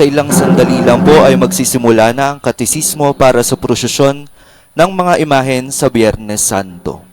Sa ilang sandali lang po ay magsisimula na ang katekismo para sa prosesyon ng mga imahen sa Biyernes Santo.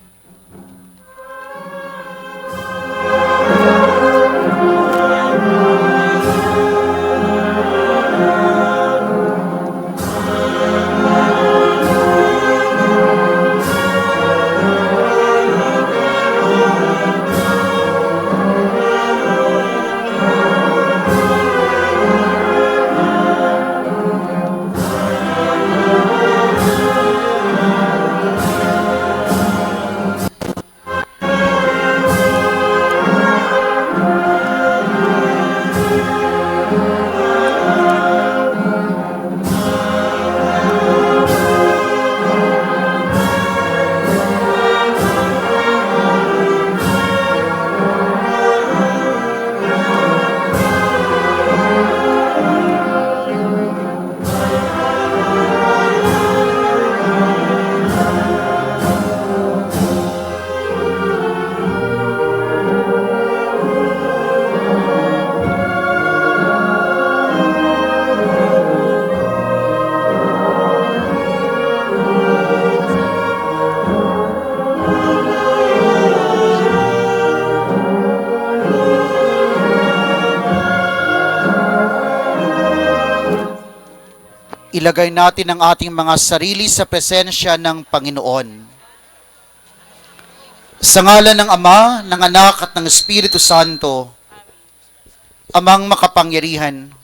Ilagay natin ang ating mga sarili sa presensya ng Panginoon. Sa ngalan ng Ama, ng Anak at ng Espiritu Santo, Amang makapangyarihan,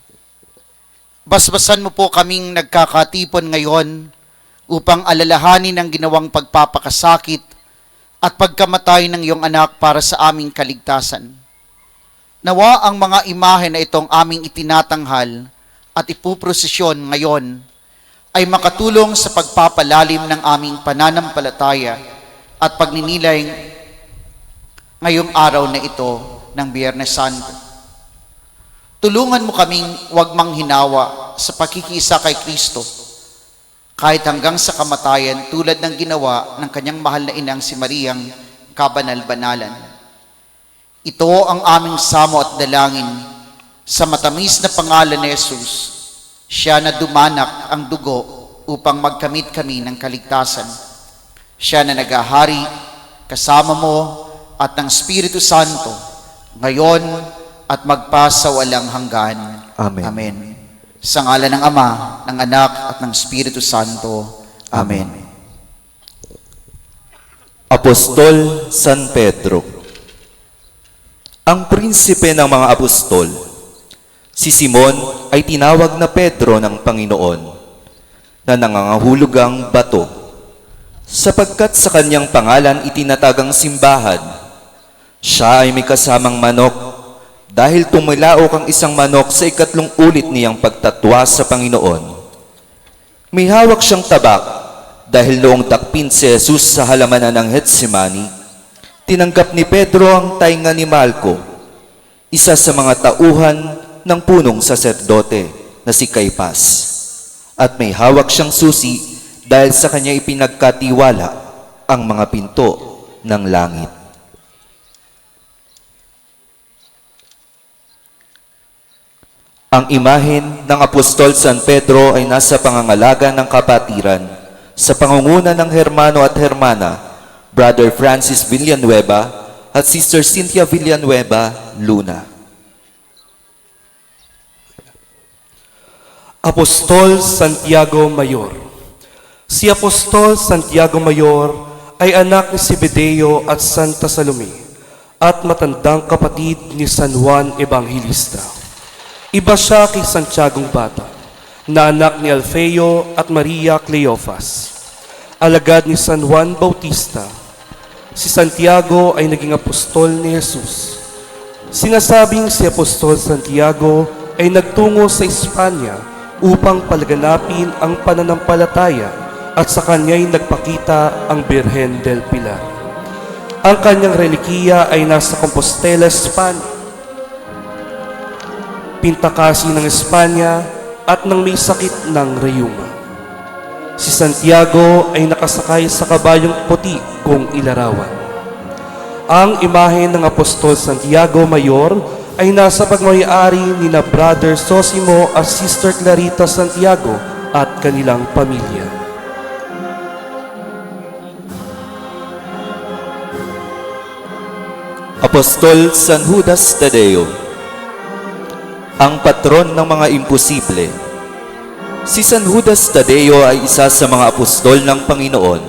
basbasan mo po kaming nagkakatipon ngayon upang alalahanin ang ginawang pagpapakasakit at pagkamatay ng iyong anak para sa aming kaligtasan. Nawa ang mga imahe na itong aming itinatanghal at ipuprosesyon ngayon ay makatulong sa pagpapalalim ng aming pananampalataya at pagninilay ngayong araw na ito ng Biyernes Santo. Tulungan mo kaming huwag manghinawa sa pakikisa kay Kristo kahit hanggang sa kamatayan tulad ng ginawa ng kanyang mahal na inang si Mariang kabanal-banalan. Ito ang aming samo at dalangin sa matamis na pangalan ni Jesus, siya na dumanak ang dugo upang magkamit kami ng kaligtasan. Siya na naghahari kasama mo at ng Espiritu Santo ngayon at magpasawalang hanggan. Amen. Amen. Sa ngalan ng Ama, ng Anak at ng Espiritu Santo. Amen. Apostol San Pedro. Ang prinsipe ng mga apostol, si Simon ay tinawag na Pedro ng Panginoon na nangangahulugang bato, sapagkat sa kanyang pangalan itinatagang simbahan. Siya ay may kasamang manok dahil tumilaok ang isang manok sa ikatlong ulit niyang pagtatwa sa Panginoon. May hawak siyang tabak dahil noong takpin si Jesus sa halamanan ng Getsemani, tinanggap ni Pedro ang tainga ni Malco, isa sa mga tauhan ng punong saserdote na si Caiphas, at may hawak siyang susi dahil sa kanya ipinagkatiwala ang mga pinto ng langit. Ang imahen ng Apostol San Pedro ay nasa pangangalaga ng kapatiran sa pangunguna ng Hermano at Hermana, Brother Francis Villanueva at Sister Cynthia Villanueva Luna. Apostol Santiago Mayor. Si Apostol Santiago Mayor ay anak ni Zebedeo at Santa Salome at matandang kapatid ni San Juan Evangelista. Iba siya kay Santiagong Bata, na anak ni Alfeo at Maria Cleofas, alagad ni San Juan Bautista. Si Santiago ay naging apostol ni Jesus. Sinasabing si Apostol Santiago ay nagtungo sa Espanya upang palaganapin ang pananampalataya at sa kanya'y nagpakita ang Birhen del Pilar. Ang kanyang relikiya ay nasa Compostela, Espanya, Pintakasi ng Espanya at nang may sakit ng reyuma. Si Santiago ay nakasakay sa kabayong puti kung ilarawan. Ang imahe ng Apostol Santiago Mayor ay nasa pagmayari ni na Brother Sosimo at Sister Clarita Santiago at kanilang pamilya. Apostol San Judas Tadeo, ang patron ng mga imposible. Si San Judas Tadeo ay isa sa mga apostol ng Panginoon.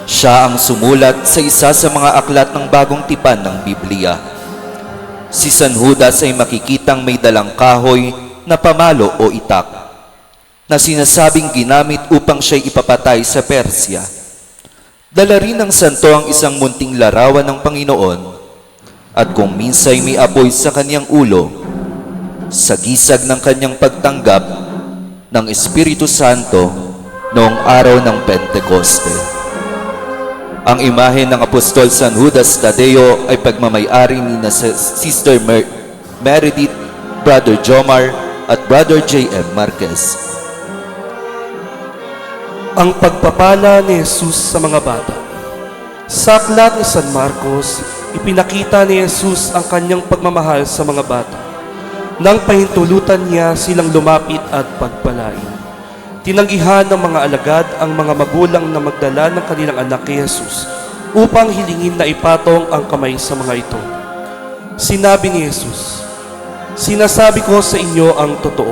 Siya ang sumulat sa isa sa mga aklat ng bagong tipan ng Biblia. Si San Judas ay makikitang may dalang kahoy na pamalo o itak, na sinasabing ginamit upang siya'y ipapatay sa Persya. Dala rin ng santo ang isang munting larawan ng Panginoon, at kung minsay may apoy sa kanyang ulo, sa gisag ng kanyang pagtanggap ng Espiritu Santo noong araw ng Pentekoste. Ang imahe ng Apostol San Judas Tadeo ay pagmamay-ari ni na Sister Meredith, Brother Jomar at Brother J.M. Marquez. Ang pagpapala ni Jesus sa mga bata. Sa aklat ni San Marcos, ipinakita ni Jesus ang kanyang pagmamahal sa mga bata. Nang pahintulutan niya silang lumapit at pagpalain. Tinanggihan ng mga alagad ang mga magulang na magdala ng kanilang anak kay Jesus upang hilingin na ipatong ang kamay sa mga ito. Sinabi ni Jesus, "Sinasabi ko sa inyo ang totoo.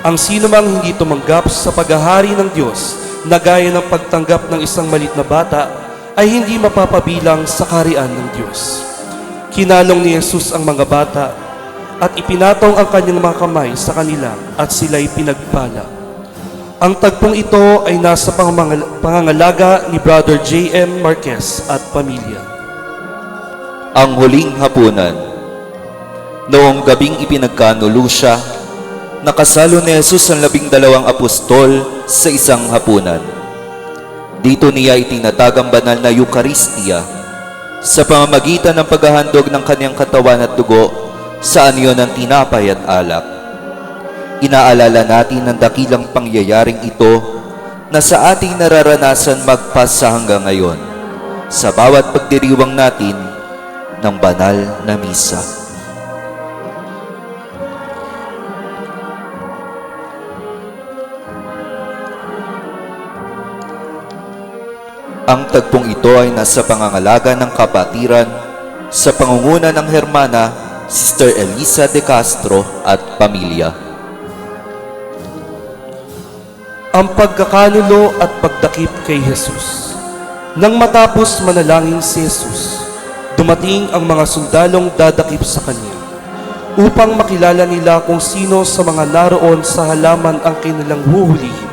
Ang sinumang hindi tumanggap sa paghahari ng Diyos na gaya ng pagtanggap ng isang maliit na bata ay hindi mapapabilang sa kaharian ng Diyos." Kinalong ni Jesus ang mga bata at ipinatong ang kanyang mga kamay sa kanila at sila'y pinagpala. Ang tagpong ito ay nasa pangangalaga ni Brother J.M. Marquez at pamilya. Ang huling hapunan. Noong gabing ipinagkanulo siya, nakasalo ni Jesus ang 12 apostol sa isang hapunan. Dito niya itinatag ang banal na Eucharistia sa pamamagitan ng paghahandog ng kanyang katawan at dugo sa anyo ng tinapay at alak. Inaalala natin ang dakilang pangyayaring ito na sa ating nararanasan magpasa hanggang ngayon sa bawat pagdiriwang natin ng banal na misa. Ang tagpong ito ay nasa pangangalaga ng kapatiran sa pangunguna ng Hermana Sister Elisa de Castro at pamilya. Ang pagkakanulo at pagdakip kay Jesus. Nang matapos manalangin si Jesus, dumating ang mga sundalong dadakip sa kanya upang makilala nila kung sino sa mga naroon sa halaman ang kanilang huhulihin.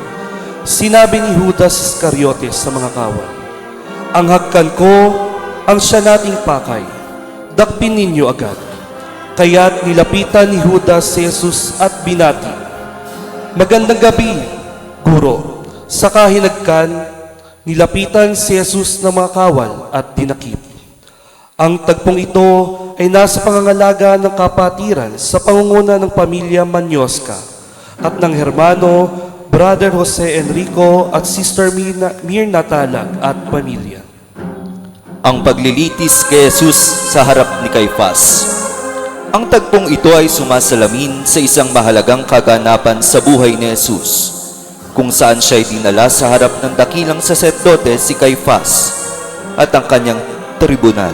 Sinabi ni Judas Iscariote sa mga kawal, "Ang hagkan ko, ang siya nating pakay. Dakpin ninyo agad." Kaya't nilapitan ni Judas si Jesus at binati, "Magandang gabi, Guro." Sa kahinagkan, nilapitan si Jesus ng mga kawal at dinakip. Ang tagpong ito ay nasa pangangalaga ng kapatiran sa pangunguna ng pamilya Manyosca at ng Hermano Brother Jose Enrico at Sister Mirna Talag at pamilya. Ang paglilitis kay Jesus sa harap ni Caifás. Ang tagpong ito ay sumasalamin sa isang mahalagang kaganapan sa buhay ni Jesus, kung saan siya'y dinala sa harap ng dakilang saserdote si Caifás at ang kanyang tribunal,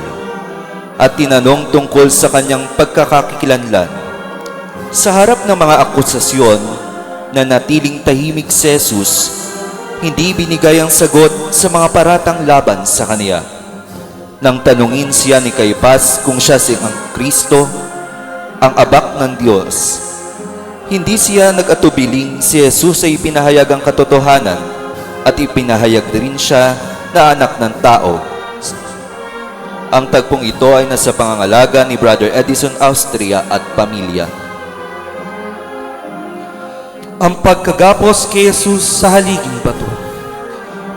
at tinanong tungkol sa kanyang pagkakakilanlan. Sa harap ng mga akusasyon, na natiling tahimik si Jesus, hindi binigay ang sagot sa mga paratang laban sa kanya. Nang tanungin siya ni Caifás kung siya si ang Kristo, ang abak ng Diyos, hindi siya nag-atubiling si Jesus ay ipinahayag ang katotohanan at ipinahayag rin siya na anak ng tao. Ang tagpong ito ay nasa pangangalaga ni Brother Edison Austria at pamilya. Ang pagkagapos kay Jesus sa haliging bato.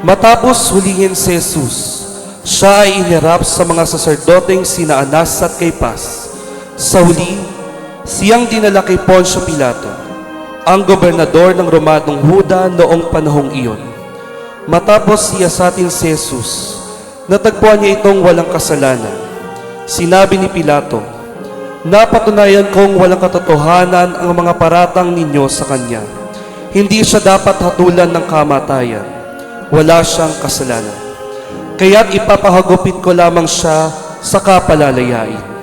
Matapos hulihin si Jesus, siya ay inirap sa mga saserdoteng sina Anas at Caifás. Sa huli, siyang dinala kay Poncio Pilato, ang gobernador ng Romanong Huda noong panahong iyon. Matapos siyasatin si Jesus, natagpuan niya itong walang kasalanan. Sinabi ni Pilato, Napatunayan kong walang katotohanan ang mga paratang ninyo sa Kanya. Hindi siya dapat hatulan ng kamatayan. Wala siyang kasalanan. Kaya't ipapahagupit ko lamang siya sa kapalalayain.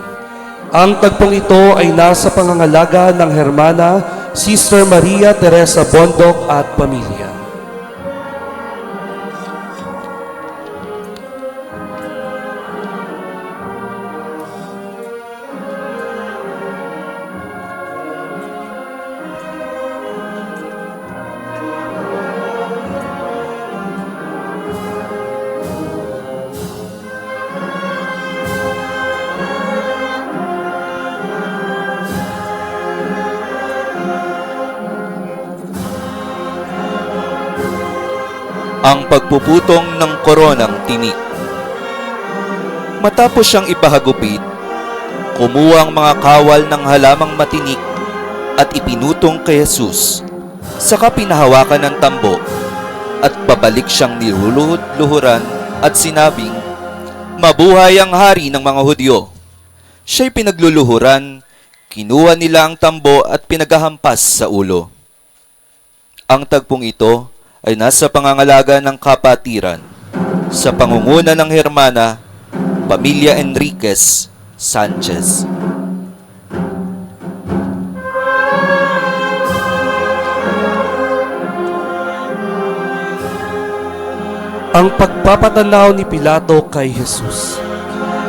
Ang tagpong ito ay nasa pangangalaga ng Hermana Sister Maria Teresa Bondok at pamilya. Ang pagpuputong ng koronang tinik. Matapos siyang ipahagupit, kumuha ang mga kawal ng halamang matinik at ipinutong kay Jesus. Saka pinahawakan ng tambo at pabalik siyang niluluhod-luhuran at sinabing, "Mabuhay ang hari ng mga Hudyo." Siya'y pinagluluhuran, kinuha nila ang tambo at pinaghahampas sa ulo. Ang tagpong ito ay nasa pangangalaga ng kapatiran sa pangunguna ng Hermana Pamilya Enriquez Sanchez. Ang pagpapatanaw ni Pilato kay Jesus.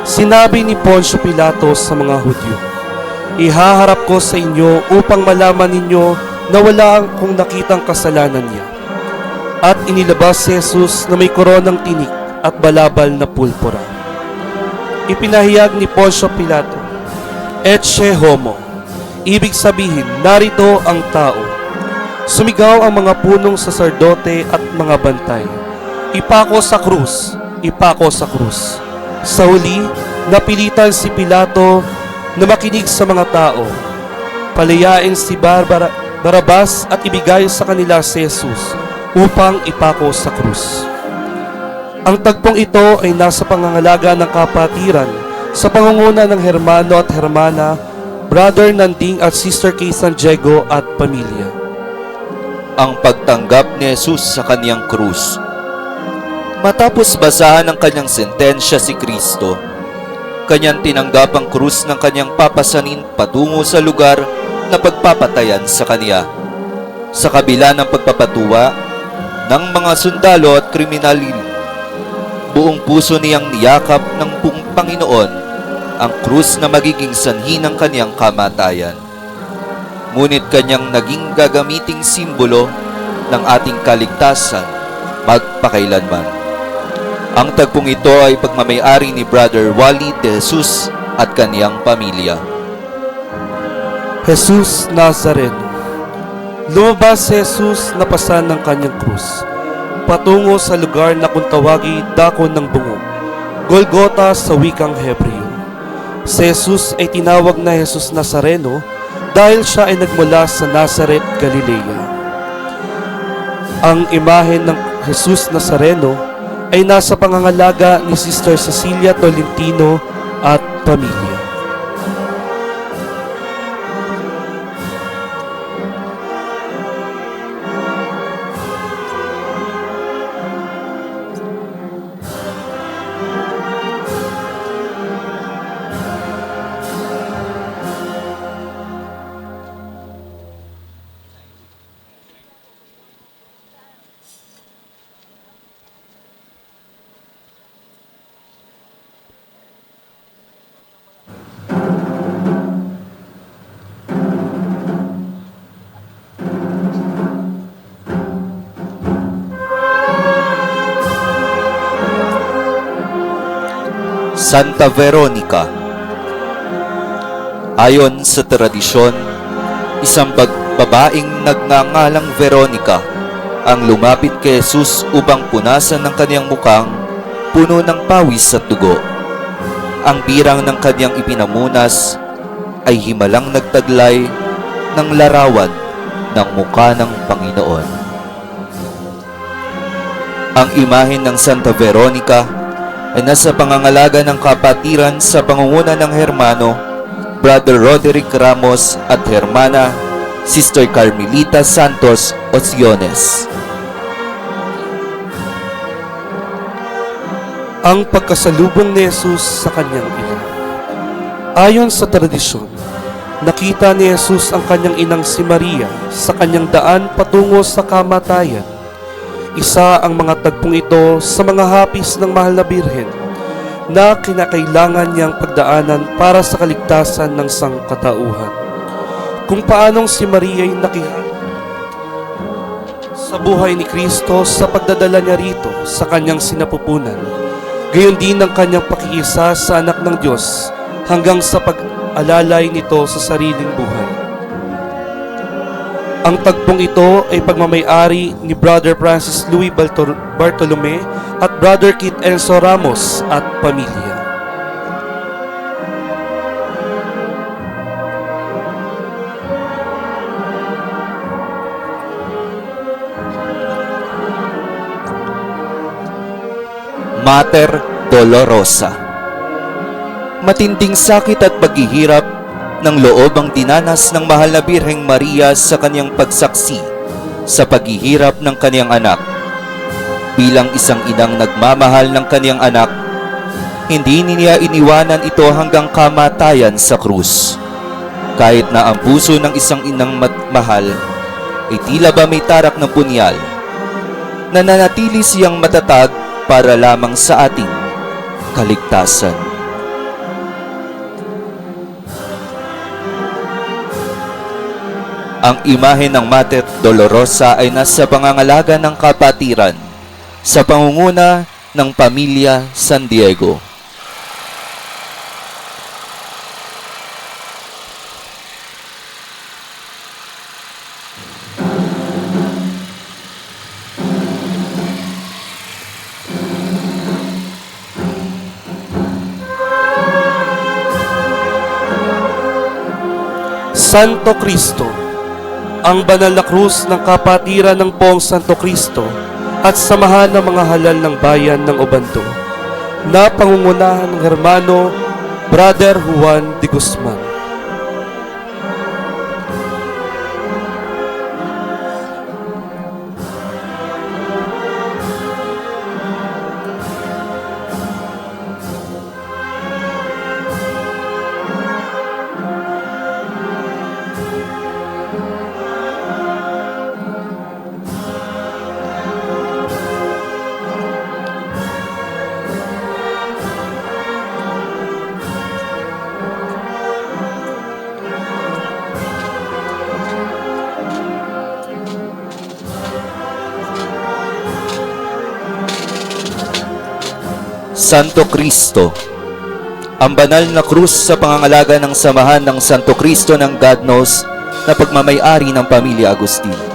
Sinabi ni Poncio Pilato sa mga Hudyo, "Ihaharap ko sa inyo upang malaman ninyo na wala akong nakitang kasalanan niya." At inilabas si Jesus na may koronang tinik at balabal na pulpura. Ipinahayag ni Poncio Pilato, "Ecce homo," ibig sabihin, narito ang tao. Sumigaw ang mga punong saserdote at mga bantay, "Ipako sa krus! Ipako sa krus!" Sa huli, napilitan si Pilato na makinig sa mga tao. Palayain si Barabas at ibigay sa kanila si Jesus upang ipako sa krus. Ang tagpong ito ay nasa pangangalaga ng kapatiran sa pangunguna ng Hermano at Hermana, Brother Nanding at Sister Kay San Diego at pamilya. Ang pagtanggap ni Jesus sa kaniyang krus. Matapos basahan ng kanyang sentensya si Kristo, kanyang tinanggap ang krus ng kanyang papasanin patungo sa lugar na pagpapatayan sa kaniya. Sa kabila ng pagpapatuwa ng mga sundalo at kriminalin, buong puso niyang niyakap ng Panginoon ang krus na magiging sanhi ng kaniyang kamatayan. Ngunit kanyang naging gagamiting simbolo ng ating kaligtasan magpakailanman. Ang tagpong ito ay pagmamay-ari ni Brother Wally de Jesus at kaniyang pamilya. Jesus Nazareno. Lumabas si Jesus na pasan ng kanyang krus, patungo sa lugar na kung tawagi Dako ng Bungo, Golgota sa wikang Hebreo. Si Jesus ay tinawag na Jesus Nazareno dahil siya ay nagmula sa Nazareth, Galilea. Ang imahe ng Jesus Nazareno ay nasa pangangalaga ni Sister Cecilia Tolentino at pamilya. Santa Veronica. Ayon sa tradisyon, isang babaeng nagngangalang Veronica ang lumapit kay Jesus upang punasan ng kaniyang mukhang puno ng pawis at dugo. Ang birang ng kaniyang ipinamunas ay himalang nagtaglay ng larawan ng mukha ng Panginoon. Ang imahe ng Santa Veronica ay nasa pangangalaga ng kapatiran sa pangunguna ng Hermano Brother Roderick Ramos at Hermana Sister Carmelita Santos Ociones. Ang pagkasalubong ni Jesus sa kanyang ina. Ayon sa tradisyon, nakita ni Jesus ang kanyang inang si Maria sa kanyang daan patungo sa kamatayan. Isa ang mga tagpong ito sa mga hapis ng mahal na birhen na kinakailangan niyang pagdaanan para sa kaligtasan ng sangkatauhan. Kung paanong si Maria ay nakihanda sa buhay ni Kristo sa pagdadala niya rito sa kanyang sinapupunan, gayon din ang kanyang pakiisa sa anak ng Diyos hanggang sa pag-alalay nito sa sariling buhay. Ang tagpong ito ay pagmamay-ari ni Brother Francis Louis Bartolome at Brother Kit Enzo Ramos at pamilya. Mater Dolorosa. Matinding sakit at paghihirap ng loob ang dinanas ng mahal na Birheng Maria sa kanyang pagsaksi sa paghihirap ng kanyang anak. Bilang isang inang nagmamahal ng kanyang anak, hindi niya iniwanan ito hanggang kamatayan sa krus. Kahit na ang puso ng isang inang mahal ay tila ba may tarak ng punyal, nananatili siyang matatag para lamang sa ating kaligtasan. Ang imahe ng Mater Dolorosa ay nasa pangangalaga ng kapatiran sa pangunguna ng Pamilya San Diego. Santo Cristo, ang banal na krus ng kapatiran ng Poong Santo Cristo at samahan ng mga halal ng bayan ng Obando, na pangungunahan ng Hermano Brother Juan de Guzman. Santo Cristo, ang banal na krus sa pangangalaga ng samahan ng Santo Cristo ng God Knows na pagmamay-ari ng Pamilya Agustin.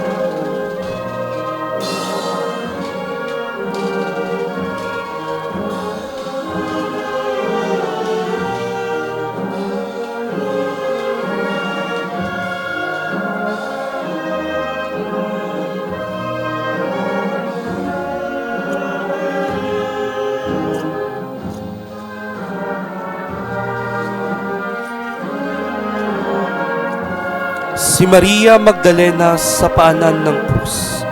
Si Maria Magdalena sa paanan ng krus.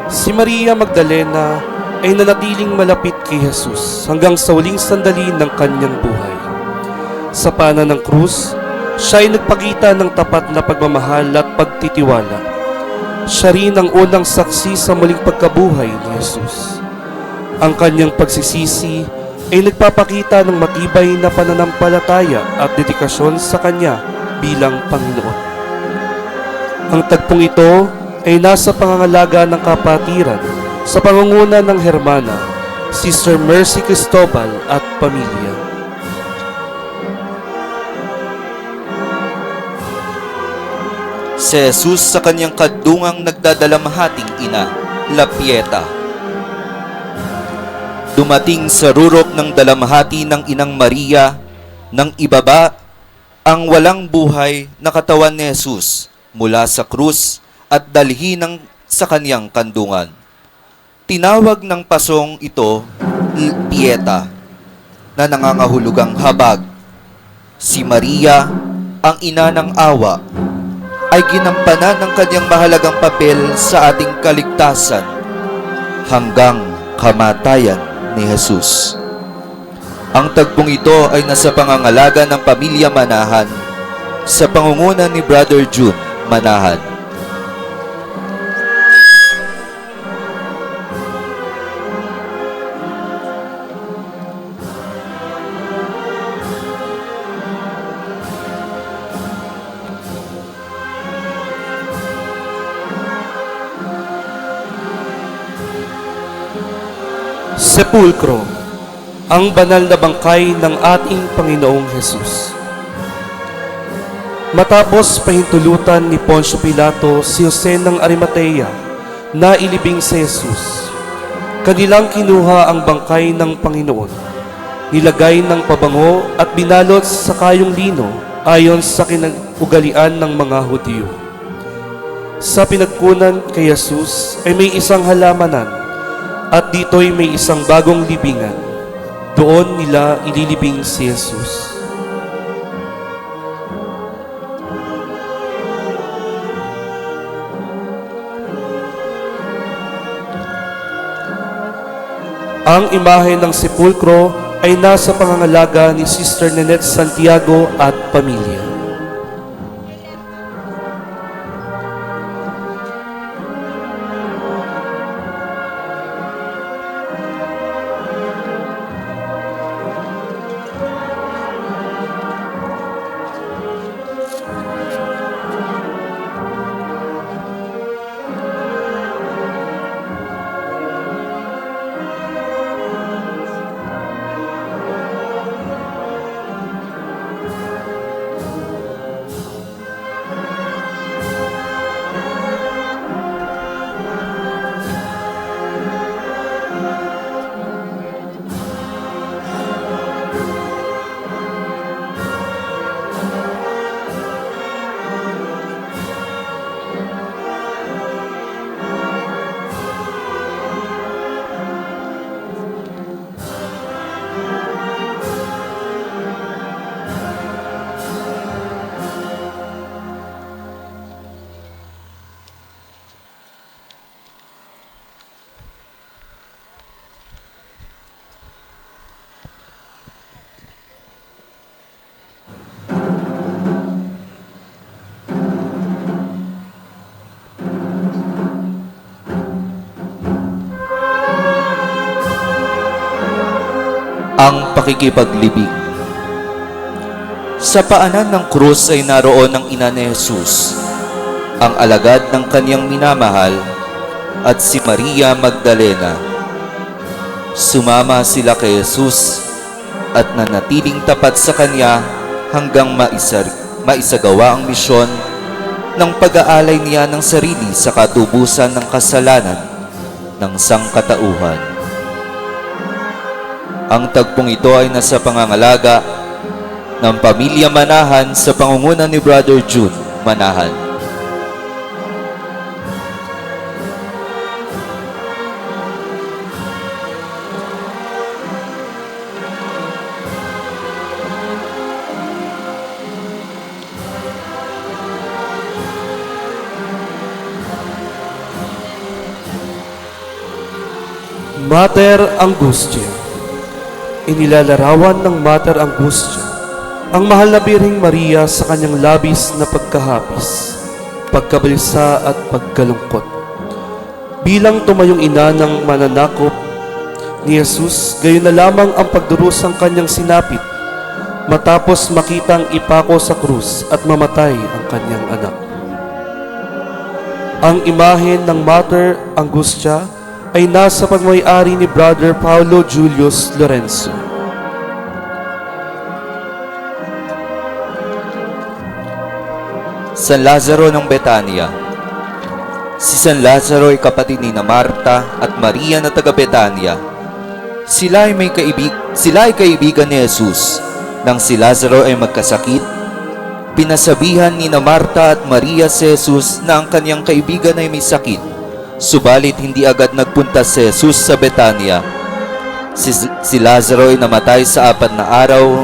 Si Maria Magdalena ay nanatiling malapit kay Jesus hanggang sa huling sandali ng kanyang buhay. Sa paanan ng krus, siya ay nagpakita ng tapat na pagmamahal at pagtitiwala. Siya rin ang unang saksi sa muling pagkabuhay ni Jesus. Ang kanyang pagsisisi ay nagpapakita ng matibay na pananampalataya at dedikasyon sa Kanya bilang Panginoon. Ang tagpong ito ay nasa pangangalaga ng kapatiran sa pangunguna ng Hermana, Sister Mercy Cristobal at pamilya. Si Jesus sa kanyang kadungang nagdadalamhating ina, La Pieta. Dumating sa rurok ng dalamhati ng Inang Maria nang ibaba ang walang buhay na katawan ni Jesus mula sa krus at dalhin sa kanyang kandungan. Tinawag ng pasong ito Pieta na nangangahulugang habag. Si Maria ang ina ng awa, ay ginampanan ng kanyang mahalagang papel sa ating kaligtasan hanggang kamatayan ni Jesus. Ang tagpong ito ay nasa pangangalaga ng pamilya Manahan sa pangunguna ni Brother June Manahan. Sepulkro, ang banal na bangkay ng ating Panginoong Hesus. Matapos pahintulutan ni Poncio Pilato si Jose ng Arimatea na ilibing si Jesus, kanilang kinuha ang bangkay ng Panginoon, nilagay ng pabango at binalot sa kayong lino ayon sa kinag-ugalian ng mga Hudyo. Sa pinagkunan kay Jesus ay may isang halamanan at dito'y may isang bagong libingan. Doon nila ililibing si Jesus. Ang imahe ng sepulkro ay nasa pangangalaga ni Sister Nanette Santiago at pamilya. Ang pakikipaglibing. Sa paanan ng krus ay naroon ang ina ni Jesus, ang alagad ng kanyang minamahal, at si Maria Magdalena. Sumama sila kay Jesus at nanatiling tapat sa kanya hanggang maisagawa ang misyon ng pag-aalay niya ng sarili sa katubusan ng kasalanan ng sangkatauhan. Ang tagpong ito ay nasa pangangalaga ng pamilya Manahan sa pangunguna ni Brother June Manahan. Mater Angustia. Inilalarawan ng Mater Angustia ang mahal na Birheng Maria sa kanyang labis na pagkahapis, pagkabalisa at pagkalungkot. Bilang tumayong ina ng mananakop ni Jesus, gayon na lamang ang pagdurusang kanyang sinapit matapos makitang ipako sa krus at mamatay ang kanyang anak. Ang imahe ng Mater Angustia ay nasa pagmay-ari ni Brother Paulo Julius Lorenzo. San Lazaro ng Betania. Si San Lazaro ay kapatid ni Marta at Maria na taga Betania. Sila ay kaibigan ni Jesus. Nang si Lazaro ay magkasakit, pinasabihan ni Marta at Maria si Jesus na ang kanyang kaibigan ay may sakit. Subalit hindi agad nagpunta si Jesus sa Betania. Si Lazaro ay namatay sa 4 na araw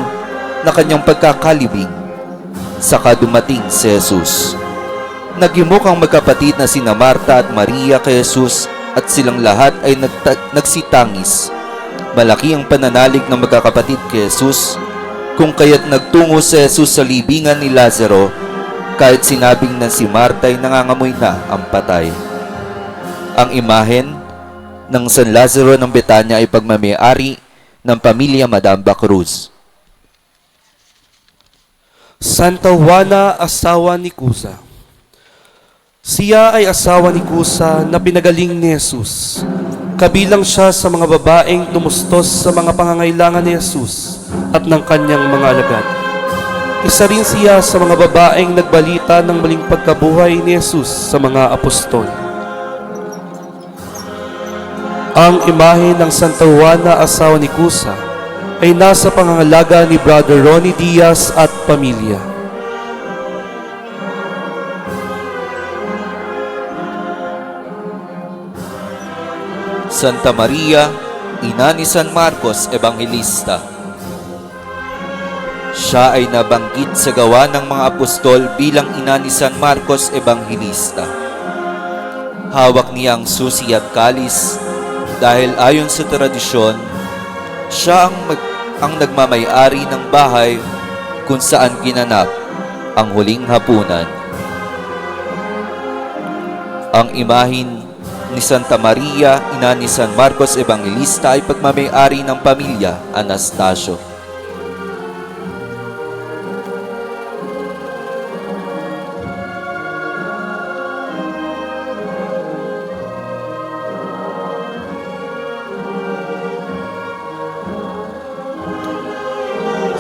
na kanyang pagkakalibing. saka dumating si Jesus. Nagimok ang magkapatid na sina Marta at Maria kay Jesus at silang lahat ay nagsitangis. Malaki ang pananalig ng magkakapatid kay Jesus, kung kaya't nagtungo si Jesus sa libingan ni Lazaro, kahit sinabing na si Marta ay nangangamoy na ang patay. Ang imahen ng San Lazaro ng Betania ay pagmamayari ng pamilya Madamba Cruz. Santa Juana, asawa ni Cusa. Siya ay asawa ni Cusa na pinagaling ni Jesus. Kabilang siya sa mga babaeng tumustos sa mga pangangailangan ni Jesus at ng kanyang mga alagad. Isa rin siya sa mga babaeng nagbalita ng maling pagkabuhay ni Jesus sa mga apostol. Ang imahe ng Santa Juana, asawa ni Cusa, ay nasa pangangalaga ni Brother Ronnie Diaz at pamilya. Santa Maria, ina ni San Marcos Evangelista. Siya ay nabanggit sa gawa ng mga apostol bilang ina ni San Marcos Evangelista. Hawak niya ang susi at kalis dahil ayon sa tradisyon, siya ang nagmamay-ari ng bahay kung saan ginanap ang huling hapunan. Ang imahin ni Santa Maria, ina ni San Marcos Evangelista ay pagmamay-ari ng pamilya Anastasio.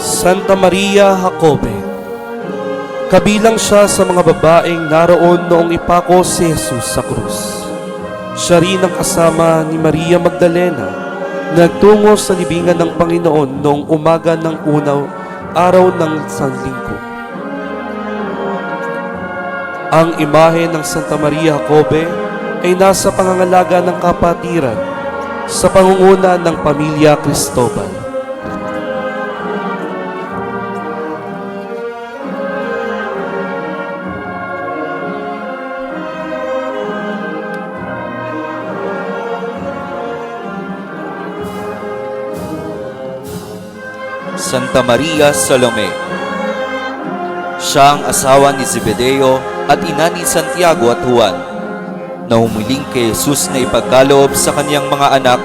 Santa Maria Jacobe. Kabilang siya sa mga babaeng naroon noong ipako si Jesus sa krus. Siya rin ang kasama ni Maria Magdalena na nagtungo sa libingan ng Panginoon noong umaga ng unaw araw ng Sanlinggo. Ang imahe ng Santa Maria Jacobe ay nasa pangangalaga ng kapatiran sa pangunguna ng pamilya Cristobal. Santa Maria Salome. Siya ang asawa ni Zebedeo at ina ni Santiago at Juan, na humiling kay Jesus na ipagkaloob sa kaniyang mga anak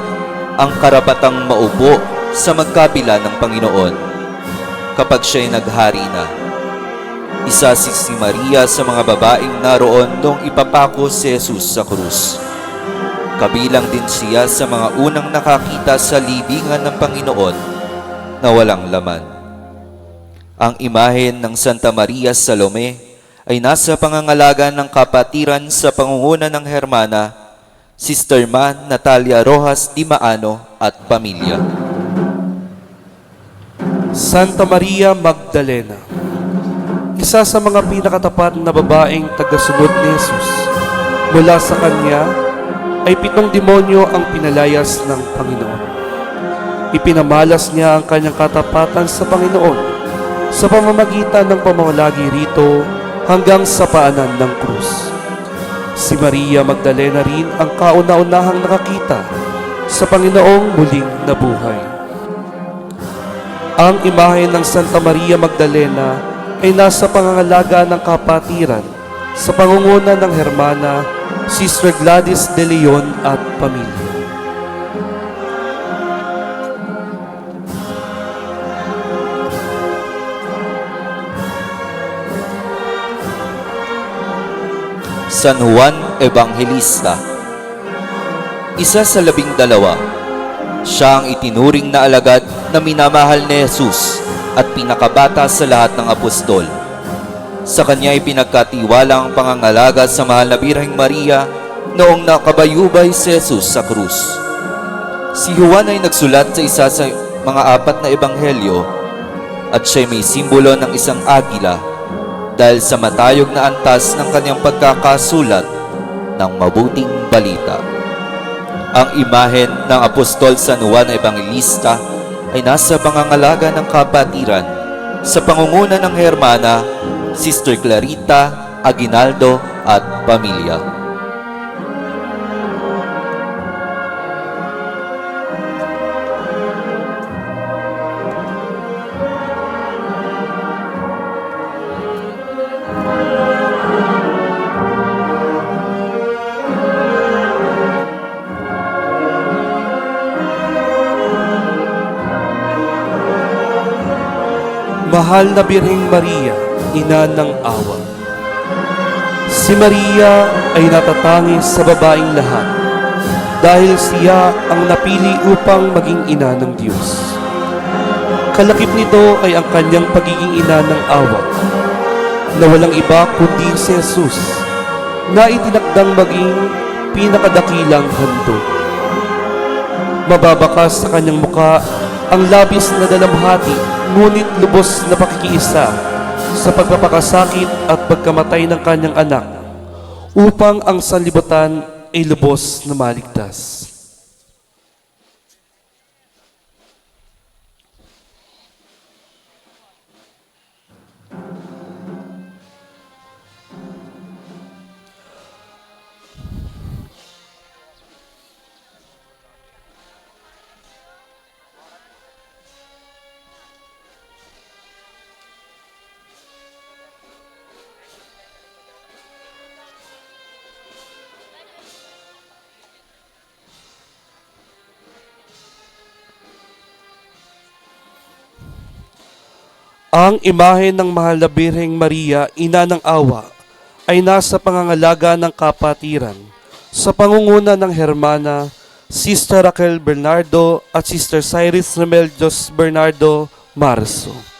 ang karapatang maupo sa magkabila ng Panginoon kapag siya'y naghari na. Isa si Maria sa mga babaeng naroon noong ipapako si Jesus sa krus. Kabilang din siya sa mga unang nakakita sa libingan ng Panginoon na walang laman. Ang imahen ng Santa Maria Salome ay nasa pangangalaga ng kapatiran sa pangunguna ng Hermana, Sister Man Natalia Rojas Di Maano at pamilya. Santa Maria Magdalena. Isa sa mga pinakatapat na babaeng tagasunod ni Jesus. Mula sa kanya ay 7 demonyo ang pinalayas ng Panginoon. Ipinamalas niya ang kanyang katapatan sa Panginoon sa pamamagitan ng pamamalagi rito hanggang sa paanan ng krus. Si Maria Magdalena rin ang kauna-unahang nakakita sa Panginoong muling nabuhay. Ang imahe ng Santa Maria Magdalena ay nasa pangangalaga ng kapatiran sa pangunguna ng Hermana, Sister Gladys de Leon at pamilya. San Juan Evangelista. Isa sa 12, siya ang itinuring na alagad na minamahal ni Jesus at pinakabata sa lahat ng apostol. Sa kanya ay pinagkatiwala ang pangangalaga sa mahal na Birheng Maria noong nakabayubay si Jesus sa krus. Si Juan ay nagsulat sa isa sa mga 4 na ebanghelyo at siya may simbolo ng isang agila dahil sa matayog na antas ng kanyang pagkakasulat ng mabuting balita. Ang imahen ng Apostol San Juan Evangelista ay nasa pangangalaga ng kapatiran sa pangunguna ng Hermana, Sister Clarita Aguinaldo at pamilya. Mahal na Birheng Maria, Ina ng Awa. Si Maria ay natatangis sa babaeng lahat dahil siya ang napili upang maging ina ng Diyos. Kalakip nito ay ang kanyang pagiging ina ng awa na walang iba kundi si Jesus na itinakdang maging pinakadakilang handog. Mababakas sa kanyang muka ang labis na dalamhati ngunit lubos na pakikiisa sa pagpapakasakit at pagkamatay ng kanyang anak upang ang sanlibutan ay lubos na maligtas. Ang imahe ng Mahal na Birheng Maria, Ina ng Awa, ay nasa pangangalaga ng kapatiran sa pangunguna ng Hermana, Sister Raquel Bernardo at Sister Cyrus Remedios Bernardo Marzo.